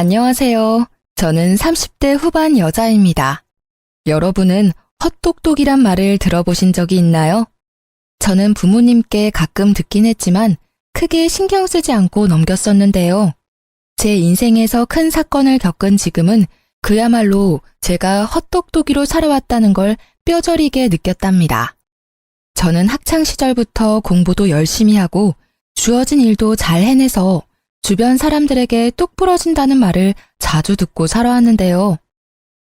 안녕하세요. 저는 30대 후반 여자입니다. 여러분은 헛똑똑이란 말을 들어보신 적이 있나요? 저는 부모님께 가끔 듣긴 했지만 크게 신경 쓰지 않고 넘겼었는데요. 제 인생에서 큰 사건을 겪은 지금은 그야말로 제가 헛똑똑이로 살아왔다는 걸 뼈저리게 느꼈답니다. 저는 학창 시절부터 공부도 열심히 하고 주어진 일도 잘 해내서 주변 사람들에게 뚝 부러진다는 말을 자주 듣고 살아왔는데요.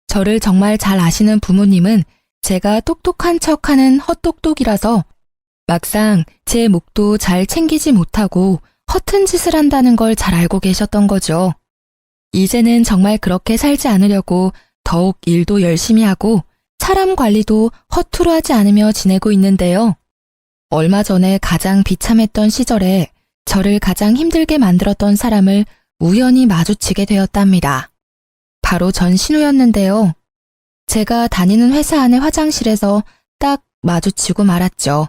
저를 정말 잘 아시는 부모님은 제가 똑똑한 척하는 헛똑똑이라서 막상 제 목도 잘 챙기지 못하고 허튼 짓을 한다는 걸 잘 알고 계셨던 거죠. 이제는 정말 그렇게 살지 않으려고 더욱 일도 열심히 하고 사람 관리도 허투루 하지 않으며 지내고 있는데요. 얼마 전에 가장 비참했던 시절에 저를 가장 힘들게 만들었던 사람을 우연히 마주치게 되었답니다. 바로 전 신우였는데요. 제가 다니는 회사 안의 화장실에서 딱 마주치고 말았죠.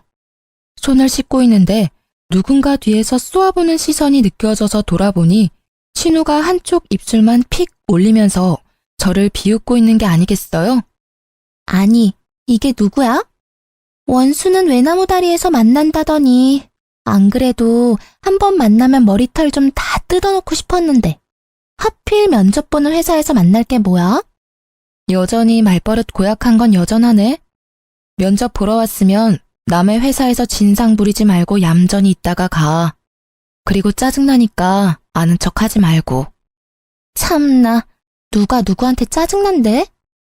손을 씻고 있는데 누군가 뒤에서 쏘아보는 시선이 느껴져서 돌아보니 신우가 한쪽 입술만 픽 올리면서 저를 비웃고 있는 게 아니겠어요? 아니, 이게 누구야? 원수는 외나무 다리에서 만난다더니 안 그래도 한 번 만나면 머리털 좀 다 뜯어놓고 싶었는데 하필 면접 보는 회사에서 만날 게 뭐야? 여전히 말버릇 고약한 건 여전하네. 면접 보러 왔으면 남의 회사에서 진상 부리지 말고 얌전히 있다가 가. 그리고 짜증나니까 아는 척 하지 말고. 참나, 누가 누구한테 짜증난대?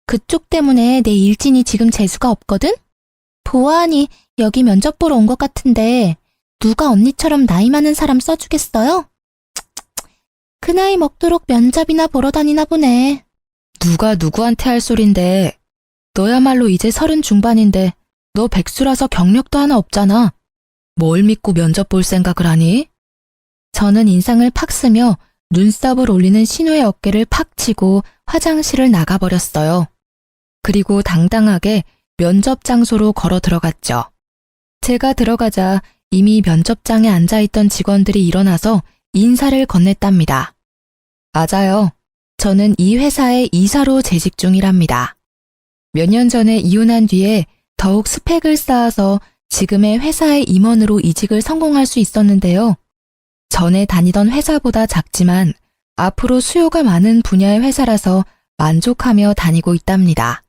그쪽 때문에 내 일진이 지금 재수가 없거든? 보아하니 여기 면접 보러 온 것 같은데 누가 언니처럼 나이 많은 사람 써주겠어요? 그 나이 먹도록 면접이나 보러 다니나 보네. 누가 누구한테 할 소린데. 너야말로 이제 30 중반인데 너 백수라서 경력도 하나 없잖아. 뭘 믿고 면접 볼 생각을 하니? 저는 인상을 팍 쓰며 눈썹을 올리는 신우의 어깨를 팍 치고 화장실을 나가버렸어요. 그리고 당당하게 면접 장소로 걸어 들어갔죠. 제가 들어가자 이미 면접장에 앉아있던 직원들이 일어나서 인사를 건넸답니다. 맞아요. 저는 이 회사의 이사로 재직 중이랍니다. 몇 년 전에 이혼한 뒤에 더욱 스펙을 쌓아서 지금의 회사의 임원으로 이직을 성공할 수 있었는데요. 전에 다니던 회사보다 작지만 앞으로 수요가 많은 분야의 회사라서 만족하며 다니고 있답니다.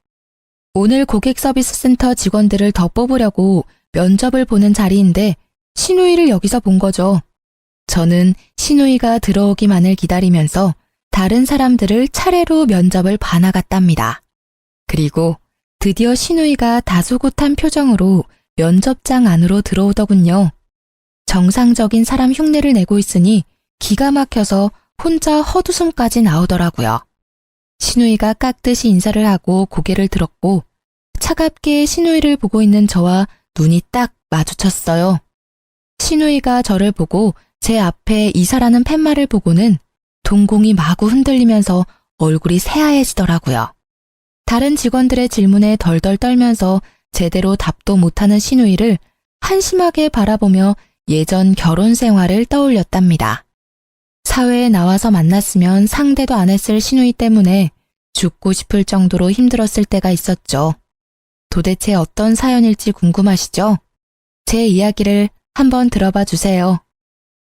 오늘 고객 서비스 센터 직원들을 더 뽑으려고 면접을 보는 자리인데 신우이를 여기서 본 거죠. 저는 신우이가 들어오기만을 기다리면서 다른 사람들을 차례로 면접을 봐나갔답니다. 그리고 드디어 신우이가 다소곳한 표정으로 면접장 안으로 들어오더군요. 정상적인 사람 흉내를 내고 있으니 기가 막혀서 혼자 헛웃음까지 나오더라고요. 신우이가 깍듯이 인사를 하고 고개를 들었고 차갑게 신우이를 보고 있는 저와 눈이 딱 마주쳤어요. 신우이가 저를 보고 제 앞에 이사라는 팻말을 보고는 동공이 마구 흔들리면서 얼굴이 새하얘지더라고요. 다른 직원들의 질문에 덜덜 떨면서 제대로 답도 못하는 신우이를 한심하게 바라보며 예전 결혼 생활을 떠올렸답니다. 사회에 나와서 만났으면 상대도 안 했을 신우이 때문에 죽고 싶을 정도로 힘들었을 때가 있었죠. 도대체 어떤 사연일지 궁금하시죠? 제 이야기를 한번 들어봐 주세요.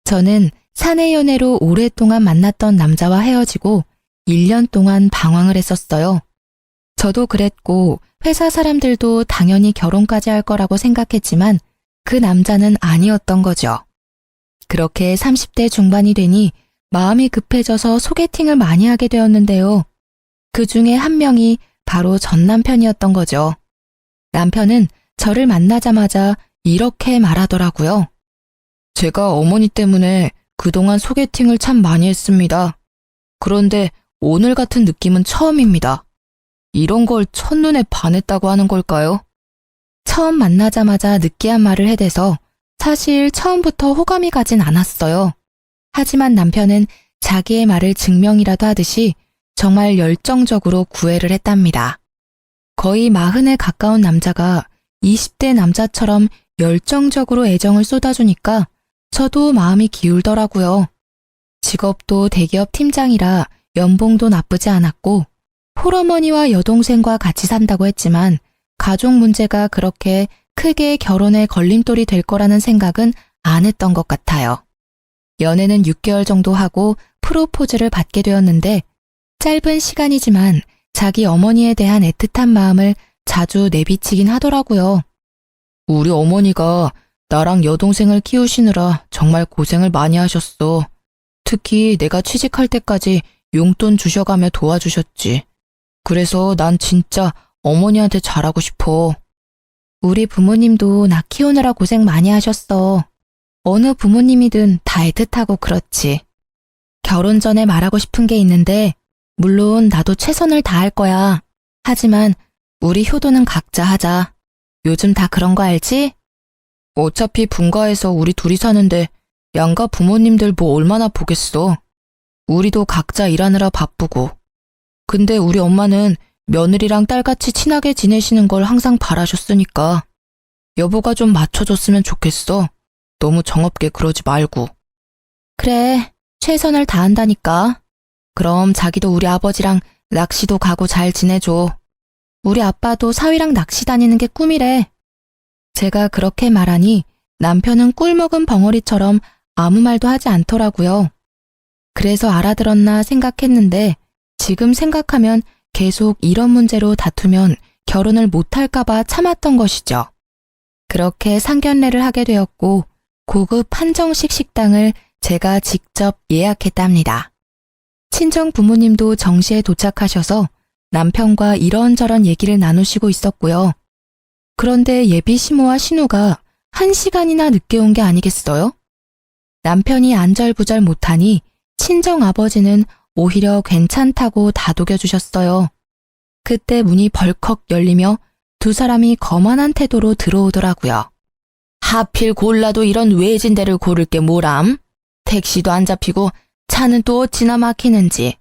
저는 사내 연애로 오랫동안 만났던 남자와 헤어지고 1년 동안 방황을 했었어요. 저도 그랬고 회사 사람들도 당연히 결혼까지 할 거라고 생각했지만 그 남자는 아니었던 거죠. 그렇게 30대 중반이 되니 마음이 급해져서 소개팅을 많이 하게 되었는데요. 그 중에 한 명이 바로 전 남편이었던 거죠. 남편은 저를 만나자마자 이렇게 말하더라고요. 제가 어머니 때문에 그동안 소개팅을 참 많이 했습니다. 그런데 오늘 같은 느낌은 처음입니다. 이런 걸 첫눈에 반했다고 하는 걸까요? 처음 만나자마자 느끼한 말을 해대서 사실 처음부터 호감이 가진 않았어요. 하지만 남편은 자기의 말을 증명이라도 하듯이 정말 열정적으로 구애를 했답니다. 거의 40에 가까운 남자가 20대 남자처럼 열정적으로 애정을 쏟아주니까 저도 마음이 기울더라고요. 직업도 대기업 팀장이라 연봉도 나쁘지 않았고 홀어머니와 여동생과 같이 산다고 했지만 가족 문제가 그렇게 크게 결혼에 걸림돌이 될 거라는 생각은 안 했던 것 같아요. 연애는 6개월 정도 하고 프로포즈를 받게 되었는데 짧은 시간이지만 자기 어머니에 대한 애틋한 마음을 자주 내비치긴 하더라고요. 우리 어머니가 나랑 여동생을 키우시느라 정말 고생을 많이 하셨어. 특히 내가 취직할 때까지 용돈 주셔가며 도와주셨지. 그래서 난 진짜 어머니한테 잘하고 싶어. 우리 부모님도 나 키우느라 고생 많이 하셨어. 어느 부모님이든 다 애틋하고 그렇지. 결혼 전에 말하고 싶은 게 있는데 물론 나도 최선을 다할 거야. 하지만 우리 효도는 각자 하자. 요즘 다 그런 거 알지? 어차피 분가해서 우리 둘이 사는데 양가 부모님들 뭐 얼마나 보겠어. 우리도 각자 일하느라 바쁘고. 근데 우리 엄마는 며느리랑 딸같이 친하게 지내시는 걸 항상 바라셨으니까 여보가 좀 맞춰줬으면 좋겠어. 너무 정없게 그러지 말고. 그래, 최선을 다한다니까. 그럼 자기도 우리 아버지랑 낚시도 가고 잘 지내줘. 우리 아빠도 사위랑 낚시 다니는 게 꿈이래. 제가 그렇게 말하니 남편은 꿀 먹은 벙어리처럼 아무 말도 하지 않더라고요. 그래서 알아들었나 생각했는데 지금 생각하면 계속 이런 문제로 다투면 결혼을 못할까봐 참았던 것이죠. 그렇게 상견례를 하게 되었고 고급 한정식 식당을 제가 직접 예약했답니다. 친정 부모님도 정시에 도착하셔서 남편과 이런저런 얘기를 나누시고 있었고요. 그런데 예비 시모와 신우가 1시간이나 늦게 온 게 아니겠어요? 남편이 안절부절 못하니 친정 아버지는 오히려 괜찮다고 다독여주셨어요. 그때 문이 벌컥 열리며 두 사람이 거만한 태도로 들어오더라고요. 하필 골라도 이런 외진 데를 고를 게 뭐람? 택시도 안 잡히고 차는 또 어찌나 막히는지.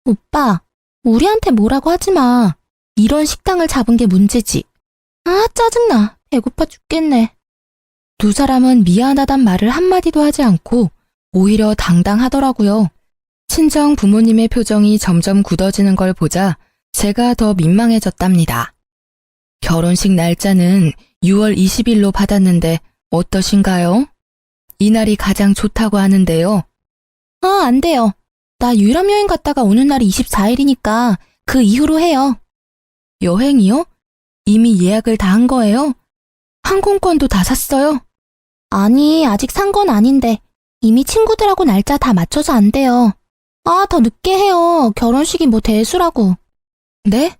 오빠, 우리한테 뭐라고 하지 마. 이런 식당을 잡은 게 문제지. 아, 짜증나. 배고파 죽겠네. 두 사람은 미안하단 말을 한마디도 하지 않고 오히려 당당하더라고요. 친정 부모님의 표정이 점점 굳어지는 걸 보자 제가 더 민망해졌답니다. 결혼식 날짜는 6월 20일로 받았는데 어떠신가요? 이날이 가장 좋다고 하는데요. 아, 안 돼요. 나 유럽 여행 갔다가 오는 날이 24일이니까 그 이후로 해요. 여행이요? 이미 예약을 다 한 거예요? 항공권도 다 샀어요? 아니, 아직 산 건 아닌데 이미 친구들하고 날짜 다 맞춰서 안 돼요. 아, 더 늦게 해요. 결혼식이 뭐 대수라고. 네?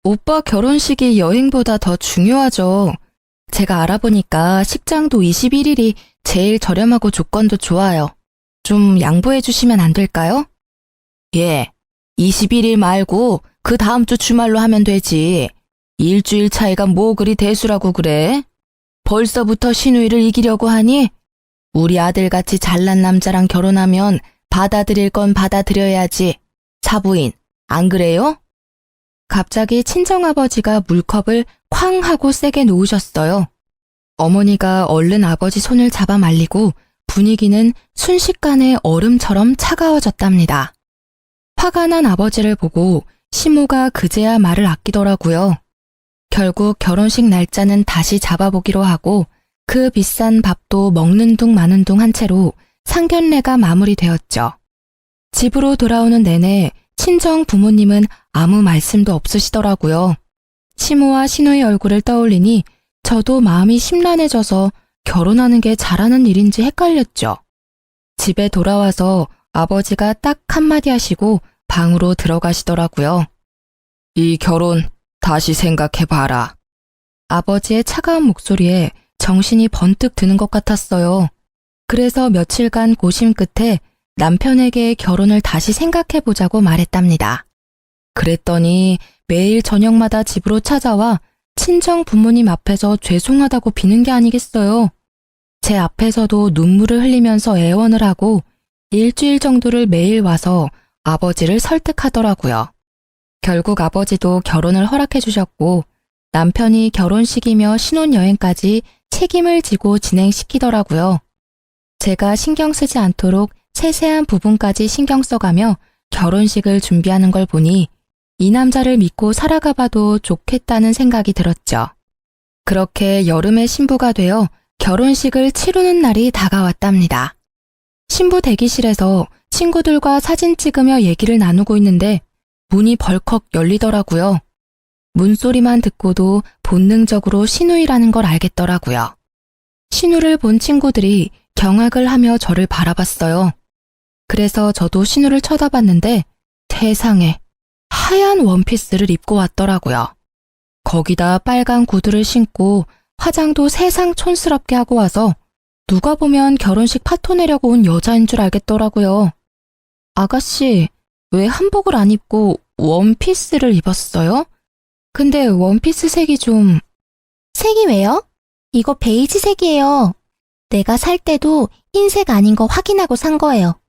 오빠 결혼식이 여행보다 더 중요하죠. 제가 알아보니까 식장도 21일이 제일 저렴하고 조건도 좋아요. 좀 양보해 주시면 안 될까요? 예, 21일 말고 그 다음 주 주말로 하면 되지. 일주일 차이가 뭐 그리 대수라고 그래? 벌써부터 신우이를 이기려고 하니? 우리 아들같이 잘난 남자랑 결혼하면 받아들일 건 받아들여야지. 사부인, 안 그래요? 갑자기 친정아버지가 물컵을 쾅 하고 세게 놓으셨어요. 어머니가 얼른 아버지 손을 잡아 말리고 분위기는 순식간에 얼음처럼 차가워졌답니다. 화가 난 아버지를 보고 시모가 그제야 말을 아끼더라고요. 결국 결혼식 날짜는 다시 잡아보기로 하고 그 비싼 밥도 먹는 둥 마는 둥 한 채로 상견례가 마무리되었죠. 집으로 돌아오는 내내 친정 부모님은 아무 말씀도 없으시더라고요. 시모와 신우의 얼굴을 떠올리니 저도 마음이 심란해져서 결혼하는 게 잘하는 일인지 헷갈렸죠. 집에 돌아와서 아버지가 딱 한마디 하시고 방으로 들어가시더라고요. 이 결혼 다시 생각해봐라. 아버지의 차가운 목소리에 정신이 번뜩 드는 것 같았어요. 그래서 며칠간 고심 끝에 남편에게 결혼을 다시 생각해보자고 말했답니다. 그랬더니 매일 저녁마다 집으로 찾아와 친정 부모님 앞에서 죄송하다고 비는 게 아니겠어요. 제 앞에서도 눈물을 흘리면서 애원을 하고 일주일 정도를 매일 와서 아버지를 설득하더라고요. 결국 아버지도 결혼을 허락해 주셨고 남편이 결혼식이며 신혼여행까지 책임을 지고 진행시키더라고요. 제가 신경 쓰지 않도록 세세한 부분까지 신경 써가며 결혼식을 준비하는 걸 보니 이 남자를 믿고 살아가 봐도 좋겠다는 생각이 들었죠. 그렇게 여름에 신부가 되어 결혼식을 치르는 날이 다가왔답니다. 신부 대기실에서 친구들과 사진 찍으며 얘기를 나누고 있는데 문이 벌컥 열리더라고요. 문소리만 듣고도 본능적으로 신우이라는 걸 알겠더라고요. 신우를 본 친구들이 경악을 하며 저를 바라봤어요. 그래서 저도 신우를 쳐다봤는데 세상에 하얀 원피스를 입고 왔더라고요. 거기다 빨간 구두를 신고 화장도 세상 촌스럽게 하고 와서 누가 보면 결혼식 파토 내려고 온 여자인 줄 알겠더라고요. 아가씨, 왜 한복을 안 입고 원피스를 입었어요? 근데 원피스 색이 좀... 색이 왜요? 이거 베이지 색이에요. 내가 살 때도 흰색 아닌 거 확인하고 산 거예요.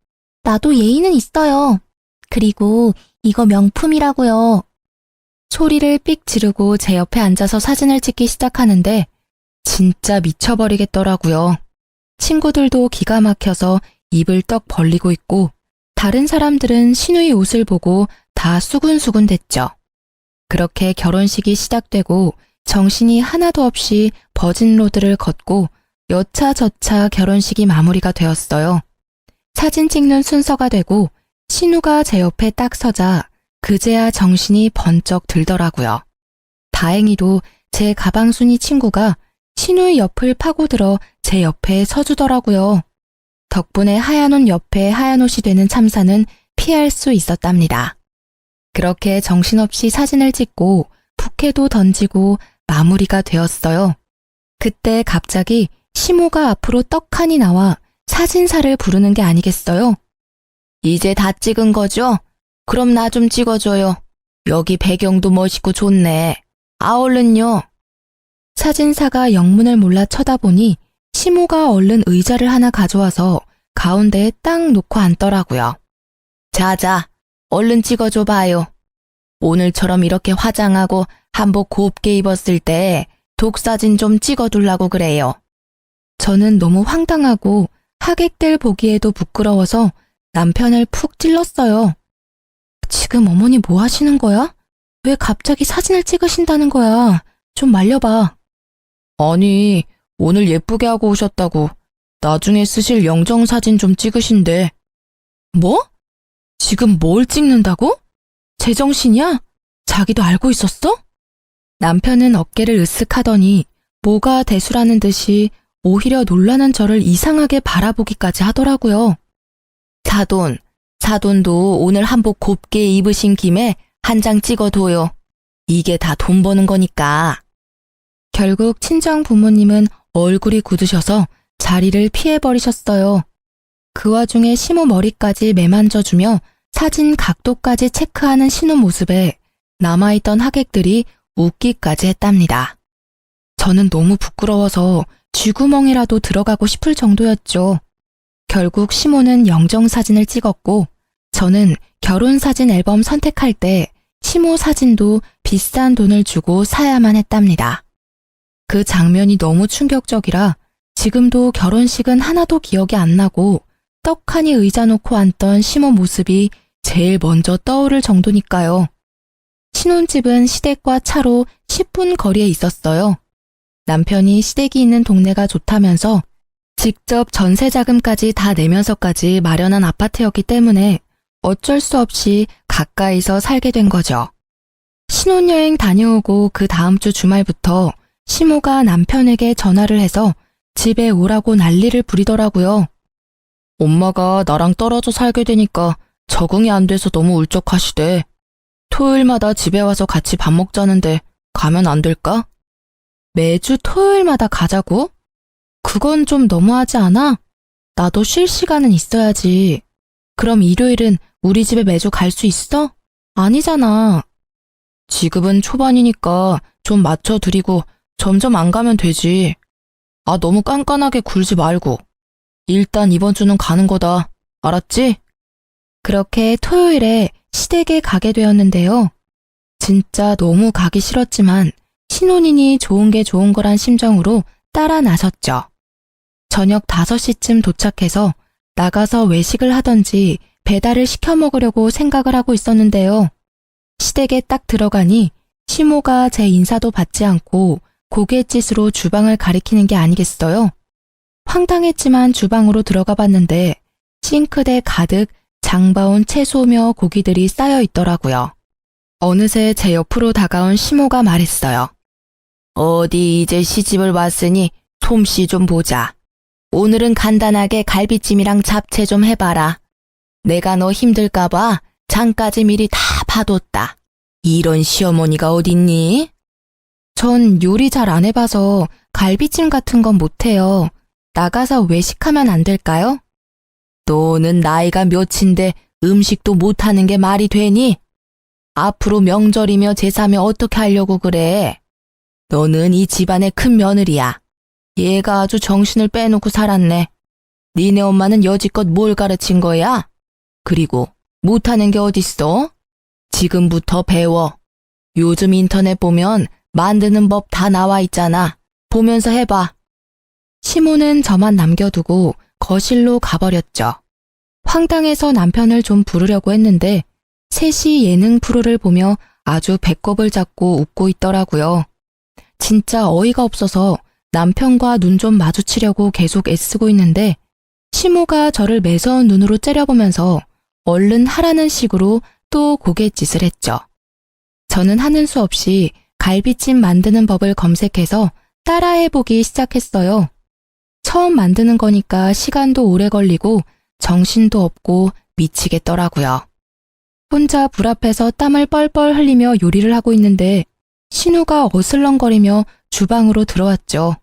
나도 예의는 있어요. 그리고 이거 명품이라고요. 소리를 삑 지르고 제 옆에 앉아서 사진을 찍기 시작하는데 진짜 미쳐버리겠더라고요. 친구들도 기가 막혀서 입을 떡 벌리고 있고 다른 사람들은 신우이 옷을 보고 다 수군수군 됐죠. 그렇게 결혼식이 시작되고 정신이 하나도 없이 버진로드를 걷고 여차저차 결혼식이 마무리가 되었어요. 사진 찍는 순서가 되고 신우가 제 옆에 딱 서자 그제야 정신이 번쩍 들더라고요. 다행히도 제 가방순이 친구가 신우의 옆을 파고들어 제 옆에 서주더라고요. 덕분에 하얀 옷 옆에 하얀 옷이 되는 참사는 피할 수 있었답니다. 그렇게 정신없이 사진을 찍고 부케도 던지고 마무리가 되었어요. 그때 갑자기 시모가 앞으로 떡하니 나와 사진사를 부르는 게 아니겠어요? 이제 다 찍은 거죠? 그럼 나 좀 찍어줘요. 여기 배경도 멋있고 좋네. 얼른요. 사진사가 영문을 몰라 쳐다보니 시모가 얼른 의자를 하나 가져와서 가운데에 딱 놓고 앉더라고요. 자자, 얼른 찍어줘 봐요. 오늘처럼 이렇게 화장하고 한복 곱게 입었을 때 독사진 좀 찍어두려고 그래요. 저는 너무 황당하고 하객들 보기에도 부끄러워서 남편을 푹 찔렀어요. 지금 어머니 뭐 하시는 거야? 왜 갑자기 사진을 찍으신다는 거야? 좀 말려봐. 아니, 오늘 예쁘게 하고 오셨다고 나중에 쓰실 영정사진 좀 찍으신대. 뭐? 지금 뭘 찍는다고? 제정신이야? 자기도 알고 있었어? 남편은 어깨를 으쓱하더니 뭐가 대수라는 듯이 오히려 놀라는 저를 이상하게 바라보기까지 하더라고요. 사돈도 오늘 한복 곱게 입으신 김에 한 장 찍어둬요. 이게 다 돈 버는 거니까. 결국 친정 부모님은 얼굴이 굳으셔서 자리를 피해버리셨어요. 그 와중에 시모 머리까지 매만져주며 사진 각도까지 체크하는 신우 모습에 남아있던 하객들이 웃기까지 했답니다. 저는 너무 부끄러워서 쥐구멍이라도 들어가고 싶을 정도였죠. 결국 시모는 영정사진을 찍었고 저는 결혼사진 앨범 선택할 때 시모 사진도 비싼 돈을 주고 사야만 했답니다. 그 장면이 너무 충격적이라 지금도 결혼식은 하나도 기억이 안 나고 떡하니 의자 놓고 앉던 시모 모습이 제일 먼저 떠오를 정도니까요. 신혼집은 시댁과 차로 10분 거리에 있었어요. 남편이 시댁이 있는 동네가 좋다면서 직접 전세 자금까지 다 내면서까지 마련한 아파트였기 때문에 어쩔 수 없이 가까이서 살게 된 거죠. 신혼여행 다녀오고 그 다음 주 주말부터 시모가 남편에게 전화를 해서 집에 오라고 난리를 부리더라고요. 엄마가 나랑 떨어져 살게 되니까 적응이 안 돼서 너무 울적하시대. 토요일마다 집에 와서 같이 밥 먹자는데 가면 안 될까? 매주 토요일마다 가자고? 그건 좀 너무하지 않아? 나도 쉴 시간은 있어야지. 그럼 일요일은 우리 집에 매주 갈 수 있어? 아니잖아. 지금은 초반이니까 좀 맞춰드리고 점점 안 가면 되지. 너무 깐깐하게 굴지 말고. 일단 이번 주는 가는 거다. 알았지? 그렇게 토요일에 시댁에 가게 되었는데요. 진짜 너무 가기 싫었지만 신혼이니 좋은 게 좋은 거란 심정으로 따라 나섰죠. 저녁 5시쯤 도착해서 나가서 외식을 하던지 배달을 시켜 먹으려고 생각을 하고 있었는데요. 시댁에 딱 들어가니 시모가 제 인사도 받지 않고 고갯짓으로 주방을 가리키는 게 아니겠어요? 황당했지만 주방으로 들어가 봤는데 싱크대 가득 장바온 채소며 고기들이 쌓여 있더라고요. 어느새 제 옆으로 다가온 시모가 말했어요. 어디 이제 시집을 왔으니 솜씨 좀 보자. 오늘은 간단하게 갈비찜이랑 잡채 좀 해봐라. 내가 너 힘들까봐 장까지 미리 다 봐뒀다. 이런 시어머니가 어딨니? 전 요리 잘 안 해봐서 갈비찜 같은 건 못해요. 나가서 외식하면 안 될까요? 너는 나이가 몇인데 음식도 못하는 게 말이 되니? 앞으로 명절이며 제사며 어떻게 하려고 그래? 너는 이 집안의 큰 며느리야. 얘가 아주 정신을 빼놓고 살았네. 니네 엄마는 여지껏 뭘 가르친 거야? 그리고 못하는 게 어딨어? 지금부터 배워. 요즘 인터넷 보면 만드는 법 다 나와 있잖아. 보면서 해봐. 시모는 저만 남겨두고 거실로 가버렸죠. 황당해서 남편을 좀 부르려고 했는데 셋이 예능 프로를 보며 아주 배꼽을 잡고 웃고 있더라고요. 진짜 어이가 없어서 남편과 눈 좀 마주치려고 계속 애쓰고 있는데 시모가 저를 매서운 눈으로 째려보면서 얼른 하라는 식으로 또 고갯짓을 했죠. 저는 하는 수 없이 갈비찜 만드는 법을 검색해서 따라해보기 시작했어요. 처음 만드는 거니까 시간도 오래 걸리고 정신도 없고 미치겠더라고요. 혼자 불 앞에서 땀을 뻘뻘 흘리며 요리를 하고 있는데 신우가 어슬렁거리며 주방으로 들어왔죠.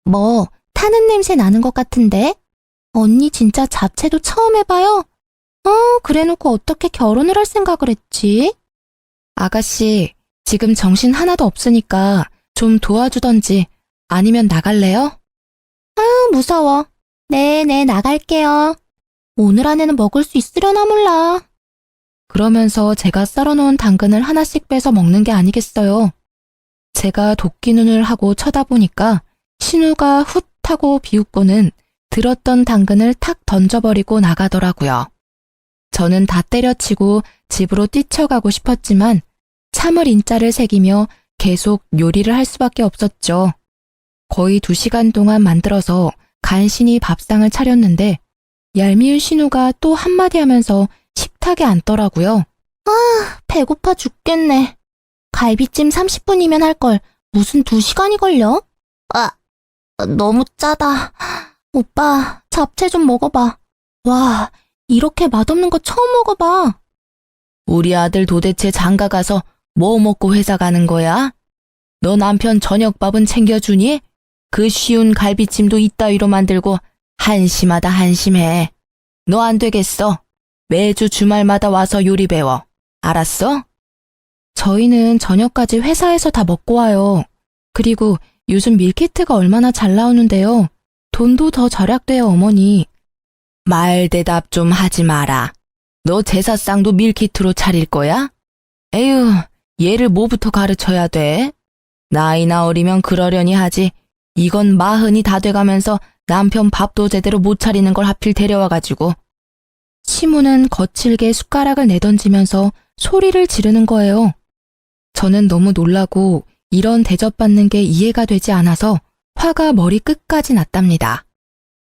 뭐, 타는 냄새 나는 것 같은데? 언니 진짜 잡채도 처음 해봐요? 그래놓고 어떻게 결혼을 할 생각을 했지? 아가씨, 지금 정신 하나도 없으니까 좀 도와주던지 아니면 나갈래요? 무서워. 네네, 나갈게요. 오늘 안에는 먹을 수 있으려나 몰라. 그러면서 제가 썰어놓은 당근을 하나씩 빼서 먹는 게 아니겠어요. 제가 도끼 눈을 하고 쳐다보니까 신우가 훗 하고 비웃고는 들었던 당근을 탁 던져버리고 나가더라고요. 저는 다 때려치고 집으로 뛰쳐가고 싶었지만 참을 인자를 새기며 계속 요리를 할 수밖에 없었죠. 거의 2시간 동안 만들어서 간신히 밥상을 차렸는데 얄미운 신우가 또 한마디 하면서 식탁에 앉더라고요. 배고파 죽겠네. 갈비찜 30분이면 할 걸 무슨 2시간이 걸려? 너무 짜다. 오빠, 잡채 좀 먹어봐. 와, 이렇게 맛없는 거 처음 먹어봐. 우리 아들 도대체 장가 가서 뭐 먹고 회사 가는 거야? 너 남편 저녁밥은 챙겨주니? 그 쉬운 갈비찜도 이따위로 만들고 한심하다 한심해. 너 안 되겠어. 매주 주말마다 와서 요리 배워. 알았어? 저희는 저녁까지 회사에서 다 먹고 와요. 그리고 요즘 밀키트가 얼마나 잘 나오는데요. 돈도 더 절약돼요, 어머니. 말 대답 좀 하지 마라. 너 제사상도 밀키트로 차릴 거야? 에휴, 얘를 뭐부터 가르쳐야 돼? 나이나 어리면 그러려니 하지. 이건 40이 다 돼가면서 남편 밥도 제대로 못 차리는 걸 하필 데려와가지고. 시모는 거칠게 숟가락을 내던지면서 소리를 지르는 거예요. 저는 너무 놀라고 이런 대접받는 게 이해가 되지 않아서 화가 머리 끝까지 났답니다.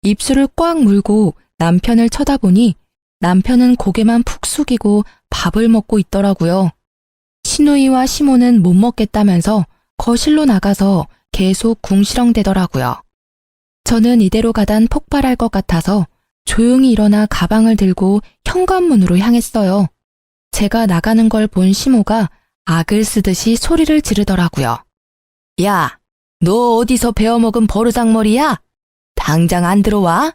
입술을 꽉 물고 남편을 쳐다보니 남편은 고개만 푹 숙이고 밥을 먹고 있더라고요. 시누이와 시모는 못 먹겠다면서 거실로 나가서 계속 궁시렁대더라고요. 저는 이대로 가단 폭발할 것 같아서 조용히 일어나 가방을 들고 현관문으로 향했어요. 제가 나가는 걸 본 시모가 악을 쓰듯이 소리를 지르더라고요. 야, 너 어디서 배워먹은 버르장머리야? 당장 안 들어와?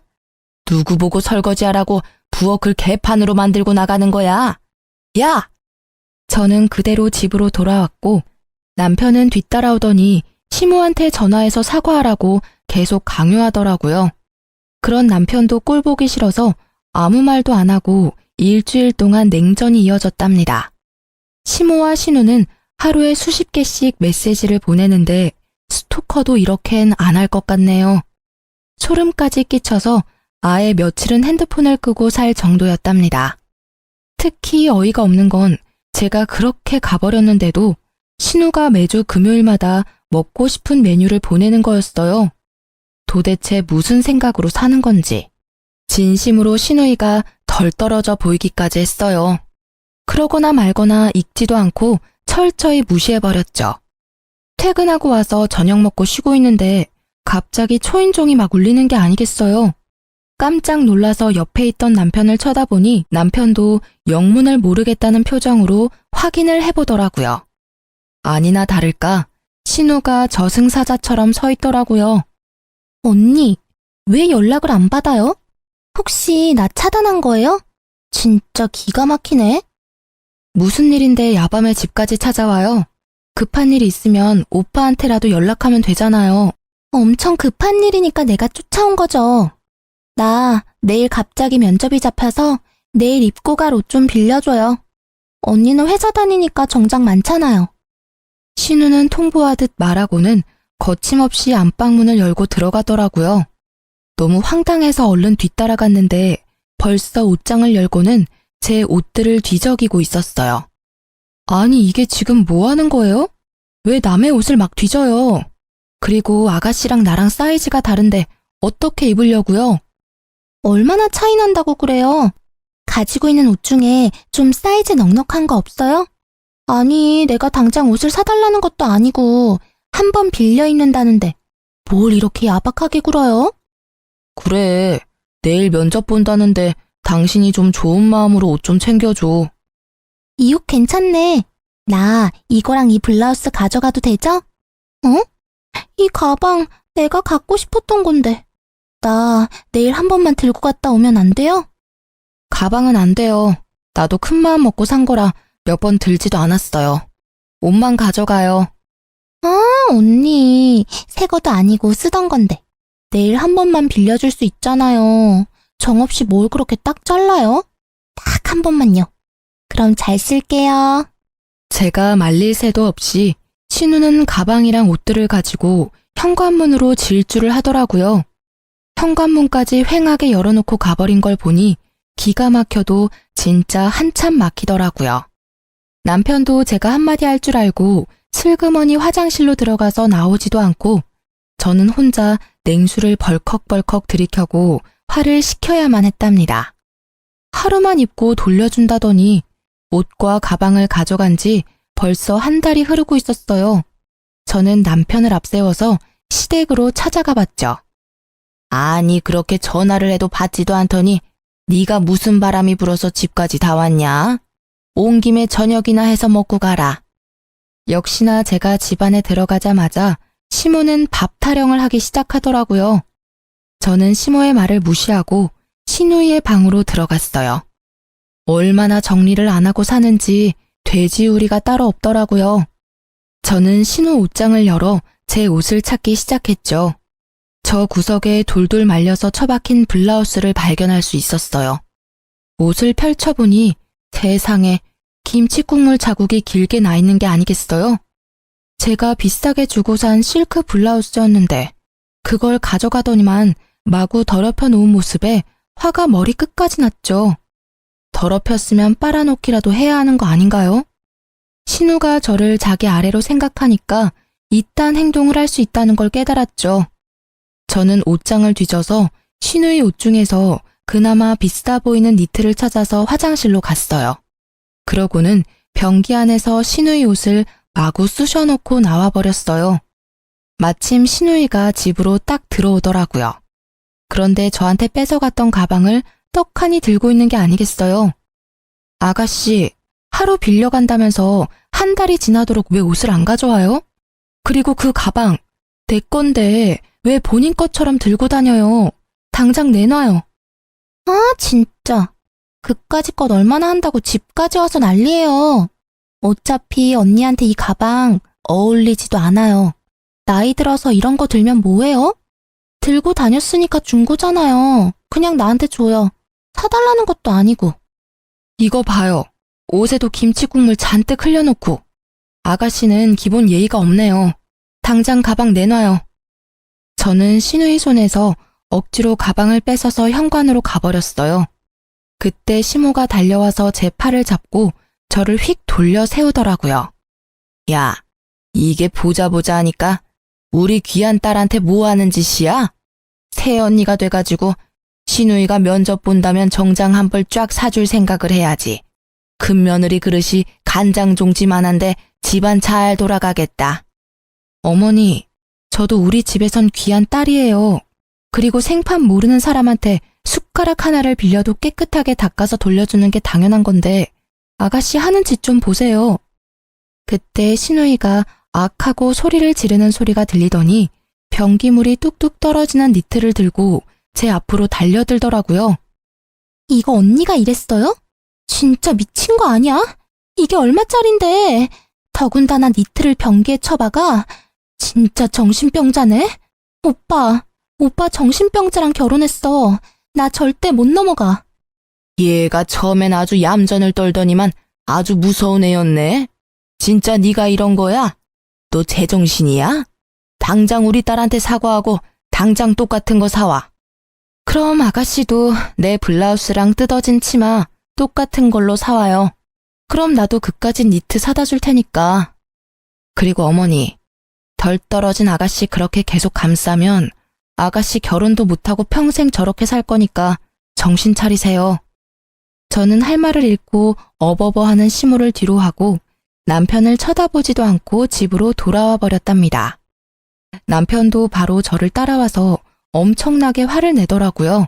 누구 보고 설거지하라고 부엌을 개판으로 만들고 나가는 거야? 야! 저는 그대로 집으로 돌아왔고 남편은 뒤따라오더니 시모한테 전화해서 사과하라고 계속 강요하더라고요. 그런 남편도 꼴 보기 싫어서 아무 말도 안 하고 일주일 동안 냉전이 이어졌답니다. 시모와 신우는 하루에 수십 개씩 메시지를 보내는데 스토커도 이렇게는 안 할 것 같네요. 소름까지 끼쳐서 아예 며칠은 핸드폰을 끄고 살 정도였답니다. 특히 어이가 없는 건 제가 그렇게 가버렸는데도 신우가 매주 금요일마다 먹고 싶은 메뉴를 보내는 거였어요. 도대체 무슨 생각으로 사는 건지. 진심으로 신우이가 덜 떨어져 보이기까지 했어요. 그러거나 말거나 읽지도 않고 철저히 무시해버렸죠. 퇴근하고 와서 저녁 먹고 쉬고 있는데 갑자기 초인종이 막 울리는 게 아니겠어요. 깜짝 놀라서 옆에 있던 남편을 쳐다보니 남편도 영문을 모르겠다는 표정으로 확인을 해보더라고요. 아니나 다를까 신우가 저승사자처럼 서 있더라고요. 언니, 왜 연락을 안 받아요? 혹시 나 차단한 거예요? 진짜 기가 막히네. 무슨 일인데 야밤에 집까지 찾아와요? 급한 일이 있으면 오빠한테라도 연락하면 되잖아요. 엄청 급한 일이니까 내가 쫓아온 거죠. 나 내일 갑자기 면접이 잡혀서 내일 입고 갈 옷 좀 빌려줘요. 언니는 회사 다니니까 정장 많잖아요. 신우는 통보하듯 말하고는 거침없이 안방문을 열고 들어가더라고요. 너무 황당해서 얼른 뒤따라갔는데 벌써 옷장을 열고는 제 옷들을 뒤적이고 있었어요. 아니 이게 지금 뭐 하는 거예요? 왜 남의 옷을 막 뒤져요? 그리고 아가씨랑 나랑 사이즈가 다른데 어떻게 입으려고요? 얼마나 차이 난다고 그래요? 가지고 있는 옷 중에 좀 사이즈 넉넉한 거 없어요? 아니, 내가 당장 옷을 사달라는 것도 아니고 한 번 빌려 입는다는데 뭘 이렇게 야박하게 굴어요? 그래, 내일 면접 본다는데 당신이 좀 좋은 마음으로 옷 좀 챙겨줘. 이 옷 괜찮네. 나 이거랑 이 블라우스 가져가도 되죠? 어? 이 가방 내가 갖고 싶었던 건데. 나 내일 한 번만 들고 갔다 오면 안 돼요? 가방은 안 돼요. 나도 큰 마음 먹고 산 거라 몇 번 들지도 않았어요. 옷만 가져가요. 언니, 새 것도 아니고 쓰던 건데. 내일 한 번만 빌려줄 수 있잖아요. 정없이 뭘 그렇게 딱 잘라요? 딱 한 번만요. 그럼 잘 쓸게요. 제가 말릴 새도 없이 신우는 가방이랑 옷들을 가지고 현관문으로 질주를 하더라고요. 현관문까지 휑하게 열어놓고 가버린 걸 보니 기가 막혀도 진짜 한참 막히더라고요. 남편도 제가 한마디 할 줄 알고 슬그머니 화장실로 들어가서 나오지도 않고 저는 혼자 냉수를 벌컥벌컥 들이켜고 화를 식혀야만 했답니다. 하루만 입고 돌려준다더니 옷과 가방을 가져간 지 벌써 한 달이 흐르고 있었어요. 저는 남편을 앞세워서 시댁으로 찾아가 봤죠. 아니 그렇게 전화를 해도 받지도 않더니 네가 무슨 바람이 불어서 집까지 다 왔냐? 온 김에 저녁이나 해서 먹고 가라. 역시나 제가 집안에 들어가자마자 시모는 밥 타령을 하기 시작하더라고요. 저는 시모의 말을 무시하고 신우이의 방으로 들어갔어요. 얼마나 정리를 안 하고 사는지 돼지우리가 따로 없더라고요. 저는 신우 옷장을 열어 제 옷을 찾기 시작했죠. 저 구석에 돌돌 말려서 처박힌 블라우스를 발견할 수 있었어요. 옷을 펼쳐보니 세상에 김치 국물 자국이 길게 나 있는 게 아니겠어요? 제가 비싸게 주고 산 실크 블라우스였는데 그걸 가져가더니만 마구 더럽혀 놓은 모습에 화가 머리 끝까지 났죠. 더럽혔으면 빨아놓기라도 해야 하는 거 아닌가요? 신우가 저를 자기 아래로 생각하니까 이딴 행동을 할 수 있다는 걸 깨달았죠. 저는 옷장을 뒤져서 신우의 옷 중에서 그나마 비싸 보이는 니트를 찾아서 화장실로 갔어요. 그러고는 변기 안에서 신우의 옷을 마구 쑤셔놓고 나와버렸어요. 마침 신우이가 집으로 딱 들어오더라고요. 그런데 저한테 뺏어갔던 가방을 떡하니 들고 있는 게 아니겠어요. 아가씨, 하루 빌려간다면서 한 달이 지나도록 왜 옷을 안 가져와요? 그리고 그 가방, 내 건데 왜 본인 것처럼 들고 다녀요? 당장 내놔요. 아, 진짜. 그까짓 것 얼마나 한다고 집까지 와서 난리예요. 어차피 언니한테 이 가방 어울리지도 않아요. 나이 들어서 이런 거 들면 뭐해요? 들고 다녔으니까 준 거잖아요. 그냥 나한테 줘요. 사달라는 것도 아니고. 이거 봐요. 옷에도 김치 국물 잔뜩 흘려놓고. 아가씨는 기본 예의가 없네요. 당장 가방 내놔요. 저는 신우의 손에서 억지로 가방을 뺏어서 현관으로 가버렸어요. 그때 시모가 달려와서 제 팔을 잡고 저를 휙 돌려 세우더라고요. 야, 이게 보자 하니까 우리 귀한 딸한테 뭐 하는 짓이야? 새언니가 돼가지고 신우이가 면접 본다면 정장 한 벌 쫙 사줄 생각을 해야지. 큰며느리 그릇이 간장종지만한데 집안 잘 돌아가겠다. 어머니, 저도 우리 집에선 귀한 딸이에요. 그리고 생판 모르는 사람한테 숟가락 하나를 빌려도 깨끗하게 닦아서 돌려주는 게 당연한 건데 아가씨 하는 짓 좀 보세요. 그때 신우이가 악 하고 소리를 지르는 소리가 들리더니 변기물이 뚝뚝 떨어지는 니트를 들고 제 앞으로 달려들더라고요. 이거 언니가 이랬어요? 진짜 미친 거 아니야? 이게 얼마짜린데? 더군다나 니트를 변기에 쳐박아? 진짜 정신병자네? 오빠 정신병자랑 결혼했어. 나 절대 못 넘어가. 얘가 처음엔 아주 얌전을 떨더니만 아주 무서운 애였네. 진짜 네가 이런 거야? 너 제정신이야? 당장 우리 딸한테 사과하고 당장 똑같은 거 사와. 그럼 아가씨도 내 블라우스랑 뜯어진 치마 똑같은 걸로 사와요. 그럼 나도 그까진 니트 사다 줄 테니까. 그리고 어머니, 덜 떨어진 아가씨 그렇게 계속 감싸면 아가씨 결혼도 못하고 평생 저렇게 살 거니까 정신 차리세요. 저는 할 말을 잃고 어버버하는 시모를 뒤로 하고 남편을 쳐다보지도 않고 집으로 돌아와 버렸답니다. 남편도 바로 저를 따라와서 엄청나게 화를 내더라고요.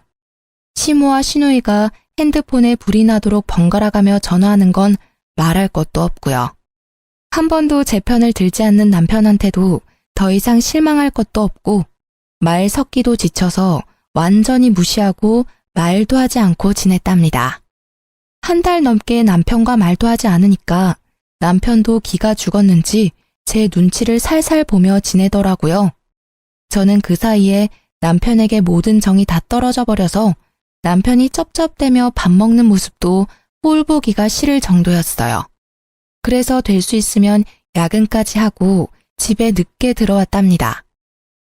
시모와 시누이가 핸드폰에 불이 나도록 번갈아가며 전화하는 건 말할 것도 없고요. 한 번도 제 편을 들지 않는 남편한테도 더 이상 실망할 것도 없고 말 섞기도 지쳐서 완전히 무시하고 말도 하지 않고 지냈답니다. 한 달 넘게 남편과 말도 하지 않으니까 남편도 기가 죽었는지 제 눈치를 살살 보며 지내더라고요. 저는 그 사이에 남편에게 모든 정이 다 떨어져 버려서 남편이 쩝쩝대며 밥 먹는 모습도 꼴 보기가 싫을 정도였어요. 그래서 될 수 있으면 야근까지 하고 집에 늦게 들어왔답니다.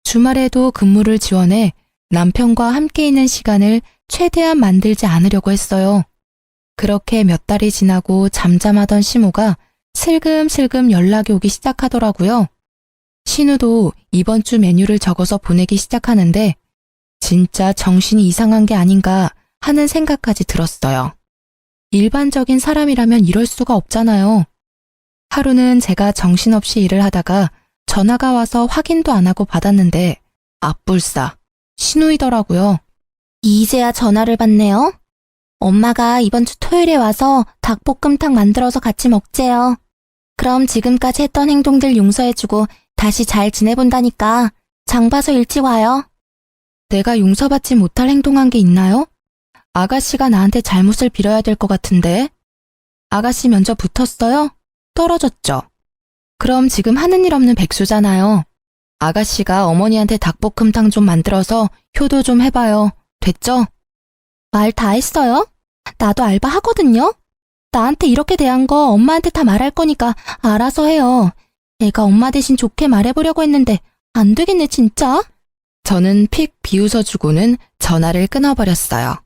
주말에도 근무를 지원해 남편과 함께 있는 시간을 최대한 만들지 않으려고 했어요. 그렇게 몇 달이 지나고 잠잠하던 시모가 슬금슬금 연락이 오기 시작하더라고요. 신우도 이번 주 메뉴를 적어서 보내기 시작하는데 진짜 정신이 이상한 게 아닌가 하는 생각까지 들었어요. 일반적인 사람이라면 이럴 수가 없잖아요. 하루는 제가 정신없이 일을 하다가 전화가 와서 확인도 안 하고 받았는데 앞불싸 신우이더라고요. 이제야 전화를 받네요. 엄마가 이번 주 토요일에 와서 닭볶음탕 만들어서 같이 먹재요. 그럼 지금까지 했던 행동들 용서해주고 다시 잘 지내본다니까 장 봐서 일찍 와요. 내가 용서받지 못할 행동한 게 있나요? 아가씨가 나한테 잘못을 빌어야 될 것 같은데. 아가씨 면접 붙었어요? 떨어졌죠? 그럼 지금 하는 일 없는 백수잖아요. 아가씨가 어머니한테 닭볶음탕 좀 만들어서 효도 좀 해봐요. 됐죠? 말 다 했어요? 나도 알바 하거든요. 나한테 이렇게 대한 거 엄마한테 다 말할 거니까 알아서 해요. 내가 엄마 대신 좋게 말해보려고 했는데 안 되겠네 진짜. 저는 픽 비웃어주고는 전화를 끊어버렸어요.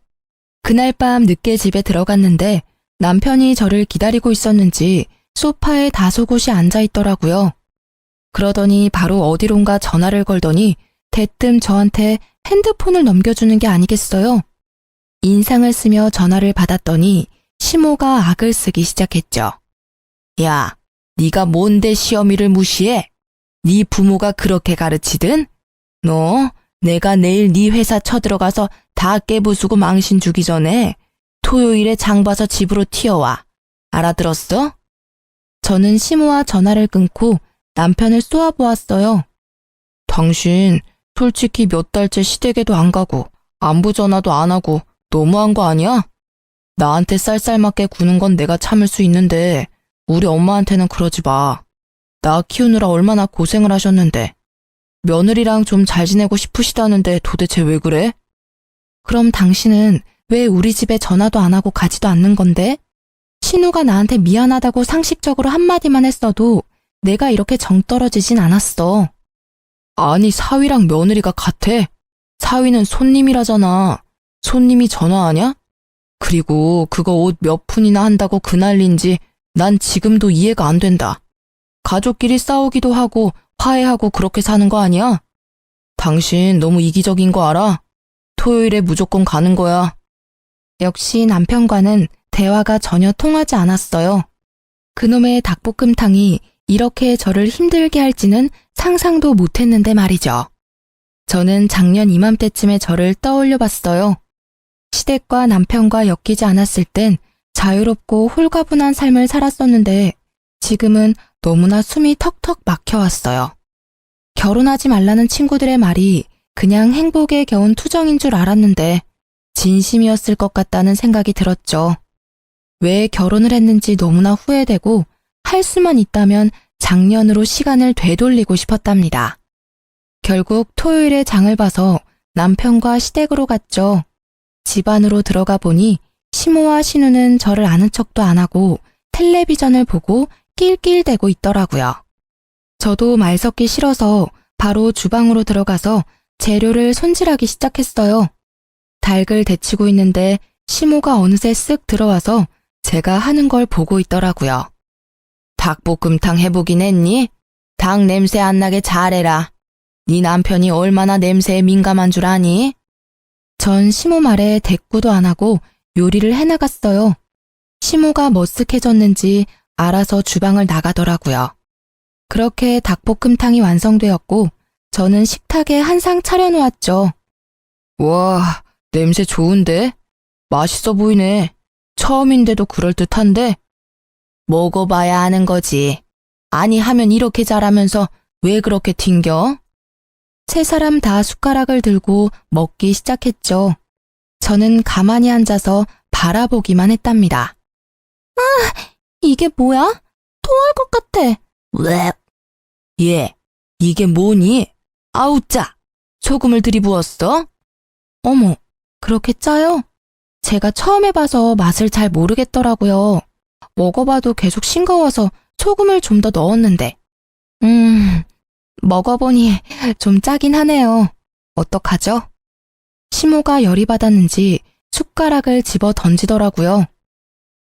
그날 밤 늦게 집에 들어갔는데 남편이 저를 기다리고 있었는지 소파에 다소곳이 앉아있더라고요. 그러더니 바로 어디론가 전화를 걸더니 대뜸 저한테 핸드폰을 넘겨주는 게 아니겠어요? 인상을 쓰며 전화를 받았더니 시모가 악을 쓰기 시작했죠. 야, 네가 뭔데 시어미를 무시해? 네 부모가 그렇게 가르치든? 너 내가 내일 네 회사 쳐들어가서 다 깨부수고 망신 주기 전에 토요일에 장 봐서 집으로 튀어와. 알아들었어? 저는 시모와 전화를 끊고 남편을 쏘아보았어요. 당신 솔직히 몇 달째 시댁에도 안 가고 안부 전화도 안 하고 너무한 거 아니야? 나한테 쌀쌀맞게 구는 건 내가 참을 수 있는데 우리 엄마한테는 그러지 마. 나 키우느라 얼마나 고생을 하셨는데. 며느리랑 좀 잘 지내고 싶으시다는데 도대체 왜 그래? 그럼 당신은 왜 우리 집에 전화도 안 하고 가지도 않는 건데? 신우가 나한테 미안하다고 상식적으로 한마디만 했어도 내가 이렇게 정 떨어지진 않았어. 아니 사위랑 며느리가 같아? 사위는 손님이라잖아. 손님이 전화하냐? 그리고 그거 옷 몇 푼이나 한다고 그 난리인지 난 지금도 이해가 안 된다. 가족끼리 싸우기도 하고 화해하고 그렇게 사는 거 아니야? 당신 너무 이기적인 거 알아? 토요일에 무조건 가는 거야. 역시 남편과는 대화가 전혀 통하지 않았어요. 그놈의 닭볶음탕이 이렇게 저를 힘들게 할지는 상상도 못했는데 말이죠. 저는 작년 이맘때쯤에 저를 떠올려 봤어요. 시댁과 남편과 엮이지 않았을 땐 자유롭고 홀가분한 삶을 살았었는데 지금은 너무나 숨이 턱턱 막혀왔어요. 결혼하지 말라는 친구들의 말이 그냥 행복에 겨운 투정인 줄 알았는데 진심이었을 것 같다는 생각이 들었죠. 왜 결혼을 했는지 너무나 후회되고 할 수만 있다면 작년으로 시간을 되돌리고 싶었답니다. 결국 토요일에 장을 봐서 남편과 시댁으로 갔죠. 집 안으로 들어가 보니 시모와 신우는 저를 아는 척도 안 하고 텔레비전을 보고 낄낄대고 있더라고요. 저도 말 섞기 싫어서 바로 주방으로 들어가서 재료를 손질하기 시작했어요. 닭을 데치고 있는데 시모가 어느새 쓱 들어와서 제가 하는 걸 보고 있더라고요. 닭볶음탕 해보긴 했니? 닭 냄새 안 나게 잘해라. 네 남편이 얼마나 냄새에 민감한 줄 아니? 전 시모 말에 대꾸도 안 하고 요리를 해나갔어요. 시모가 머쓱해졌는지 알아서 주방을 나가더라고요. 그렇게 닭볶음탕이 완성되었고 저는 식탁에 한 상 차려놓았죠. 와, 냄새 좋은데? 맛있어 보이네. 처음인데도 그럴듯한데? 먹어봐야 아는 거지. 아니 하면 이렇게 잘하면서 왜 그렇게 튕겨? 세 사람 다 숟가락을 들고 먹기 시작했죠. 저는 가만히 앉아서 바라보기만 했답니다. 아, 이게 뭐야? 토할 것 같아. 왜? 얘, 이게 뭐니? 아우 짜! 소금을 들이부었어? 어머, 그렇게 짜요? 제가 처음 해봐서 맛을 잘 모르겠더라고요. 먹어봐도 계속 싱거워서 소금을 좀 더 넣었는데. 먹어보니 좀 짜긴 하네요. 어떡하죠? 시모가 열이 받았는지 숟가락을 집어 던지더라고요.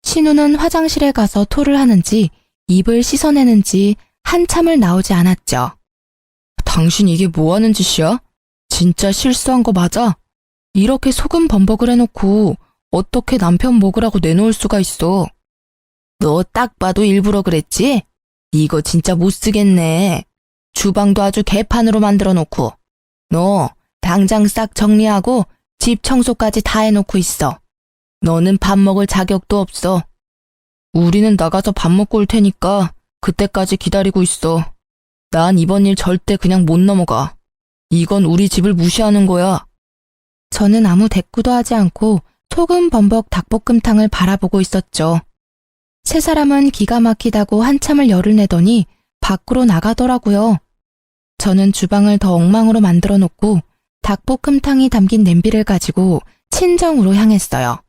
신우는 화장실에 가서 토를 하는지 입을 씻어내는지 한참을 나오지 않았죠. 당신 이게 뭐 하는 짓이야? 진짜 실수한 거 맞아? 이렇게 소금 범벅을 해놓고 어떻게 남편 먹으라고 내놓을 수가 있어? 너 딱 봐도 일부러 그랬지? 이거 진짜 못 쓰겠네. 주방도 아주 개판으로 만들어 놓고. 너 당장 싹 정리하고 집 청소까지 다 해놓고 있어. 너는 밥 먹을 자격도 없어. 우리는 나가서 밥 먹고 올 테니까 그때까지 기다리고 있어. 난 이번 일 절대 그냥 못 넘어가. 이건 우리 집을 무시하는 거야. 저는 아무 대꾸도 하지 않고 소금 범벅 닭볶음탕을 바라보고 있었죠. 세 사람은 기가 막히다고 한참을 열을 내더니 밖으로 나가더라고요. 저는 주방을 더 엉망으로 만들어 놓고 닭볶음탕이 담긴 냄비를 가지고 친정으로 향했어요.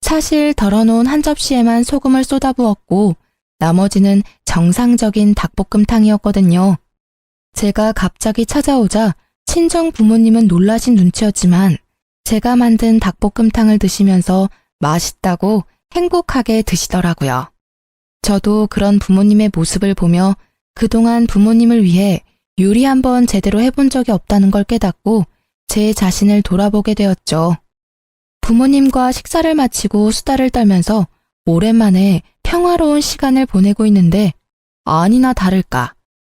사실 덜어놓은 한 접시에만 소금을 쏟아부었고 나머지는 정상적인 닭볶음탕이었거든요. 제가 갑자기 찾아오자 친정 부모님은 놀라신 눈치였지만 제가 만든 닭볶음탕을 드시면서 맛있다고 행복하게 드시더라고요. 저도 그런 부모님의 모습을 보며 그동안 부모님을 위해 요리 한번 제대로 해본 적이 없다는 걸 깨닫고 제 자신을 돌아보게 되었죠. 부모님과 식사를 마치고 수다를 떨면서 오랜만에 평화로운 시간을 보내고 있는데 아니나 다를까